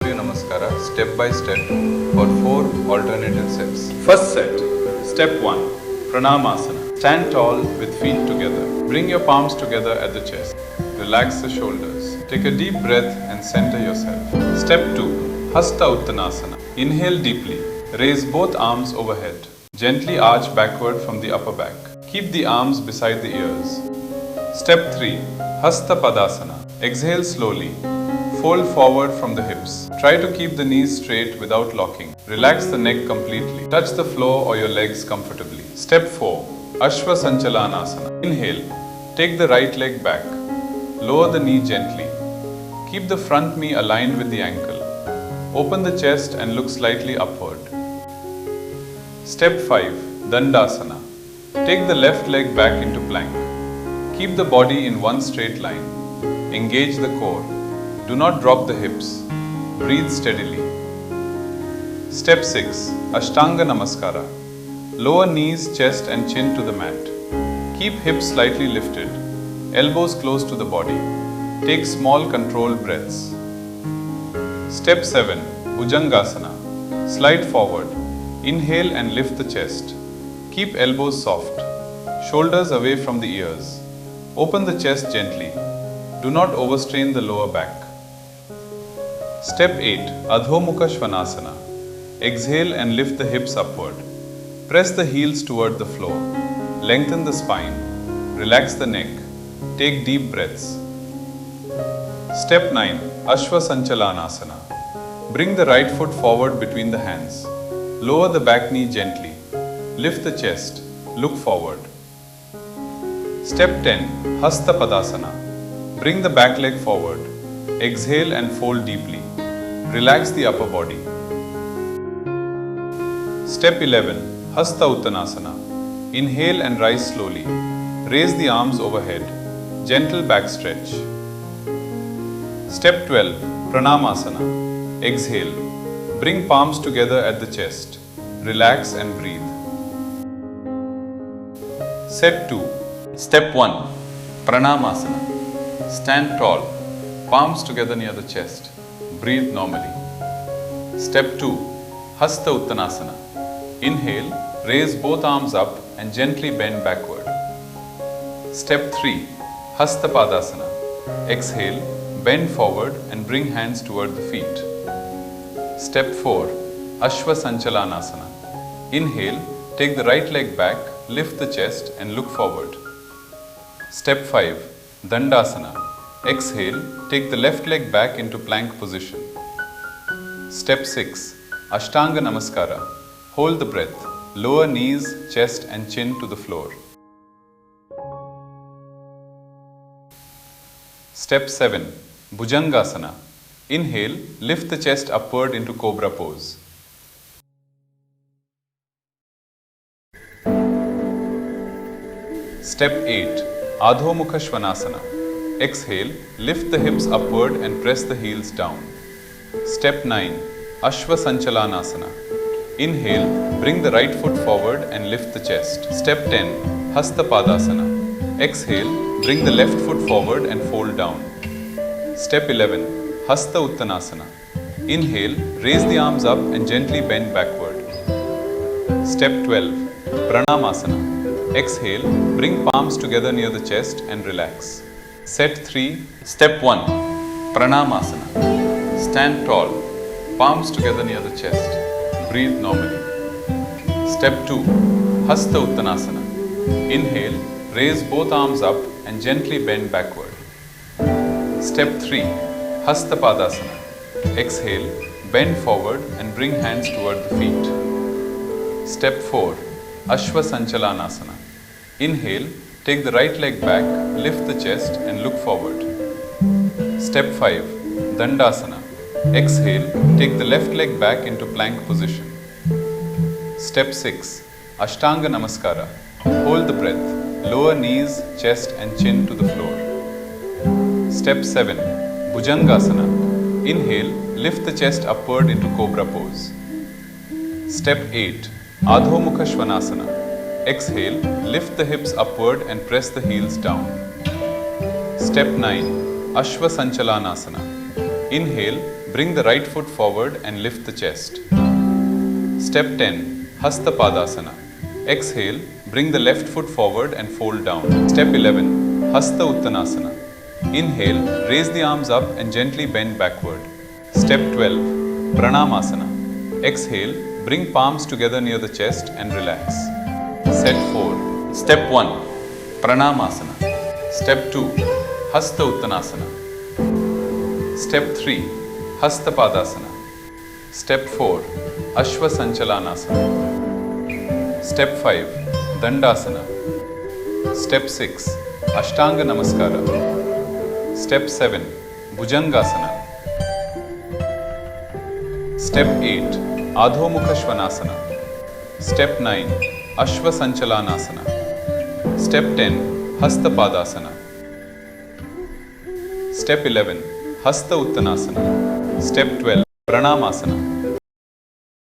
Surya Namaskara step by step for 4 alternative sets. First set. Step 1. Pranamasana. Stand tall with feet together. Bring your palms together at the chest. Relax the shoulders. Take a deep breath and center yourself. Step 2. Hasta Uttanasana. Inhale deeply. Raise both arms overhead. Gently arch backward from the upper back. Keep the arms beside the ears. Step 3. Hasta Padahasana. Exhale slowly. Fold forward from the hips. Try to keep the knees straight without locking. Relax the neck completely. Touch the floor or your legs comfortably. Step 4. Ashwa Sanchalanasana. Inhale. Take the right leg back. Lower the knee gently. Keep the front knee aligned with the ankle. Open the chest and look slightly upward. Step 5. Dandasana. Take the left leg back into plank. Keep the body in one straight line. Engage the core. Do not drop the hips. Breathe steadily. Step 6. Ashtanga Namaskara. Lower knees, chest and chin to the mat. Keep hips slightly lifted. Elbows close to the body. Take small controlled breaths. Step 7. Bhujangasana. Slide forward. Inhale and lift the chest. Keep elbows soft. Shoulders away from the ears. Open the chest gently. Do not overstrain the lower back. Step 8. Adho Svanasana. Exhale and lift the hips upward. Press the heels toward the floor. Lengthen the spine. Relax the neck. Take deep breaths. Step 9. Ashwa Sanchalanasana. Bring the right foot forward between the hands. Lower the back knee gently. Lift the chest. Look forward. Step 10. Hasta Padahasana. Bring the back leg forward. Exhale and fold deeply. Relax the upper body. Step 11. Hasta Uttanasana. Inhale and rise slowly. Raise the arms overhead. Gentle back stretch. Step 12. Pranamasana. Exhale. Bring palms together at the chest. Relax and breathe. Set 2. Step 1. Pranamasana. Stand tall. Palms together near the chest. Breathe normally. Step 2. Hasta Uttanasana. Inhale, raise both arms up and gently bend backward. Step 3. Hasta Padahasana. Exhale, bend forward and bring hands toward the feet. Step 4. Ashwa Sanchalanasana. Inhale, take the right leg back, lift the chest and look forward. Step 5. Dandasana. Exhale, take the left leg back into plank position. Step 6. Ashtanga Namaskara. Hold the breath. Lower knees, chest and chin to the floor. Step 7. Bhujangasana. Inhale, lift the chest upward into Cobra pose. Step 8. Adho Svanasana. Exhale, lift the hips upward and press the heels down. Step 9. Ashwa Sanchalanasana. Inhale, bring the right foot forward and lift the chest. Step 10. Hasta Padahasana. Exhale, bring the left foot forward and fold down. Step 11. Hasta Uttanasana. Inhale, raise the arms up and gently bend backward. Step 12. Pranamasana. Exhale, bring palms together near the chest and relax. Set 3. Step 1. Pranamasana. Stand tall. Palms together near the chest. Breathe normally. Step 2. Hasta Uttanasana. Inhale, raise both arms up and gently bend backward. Step 3. Hasta Padahasana. Exhale, bend forward and bring hands toward the feet. Step 4. Ashwa Sanchalanasana. Inhale, take the right leg back, lift the chest and look forward. Step 5. Dandasana. Exhale, take the left leg back into plank position. Step 6. Ashtanga Namaskara. Hold the breath. Lower knees, chest and chin to the floor. Step 7. Bhujangasana. Inhale, lift the chest upward into Cobra pose. Step 8. Adho Svanasana. Exhale, lift the hips upward and press the heels down. Step 9. Ashwa Sanchalanasana. Inhale, bring the right foot forward and lift the chest. Step 10, Hasta Padahasana. Exhale, bring the left foot forward and fold down. Step 11, Hasta Uttanasana. Inhale, raise the arms up and gently bend backward. Step 12, Pranamasana. Exhale, bring palms together near the chest and relax. Set 4. Step 1, Pranamasana. Step 2, Hasta Uttanasana. Step 3, Hasta Padahasana. Step 4, Ashwa Sanchalanasana. Step 5, Dandasana. Step 6, Ashtanga Namaskara. Step 7, Bhujangasana. Step 8, Adhomukha Svanasana. Step 9, Ashwa Sanchalanasana. Step 10, Hasta Padahasana. Step 11, Hasta Uttanasana. Step 12, Pranamasana.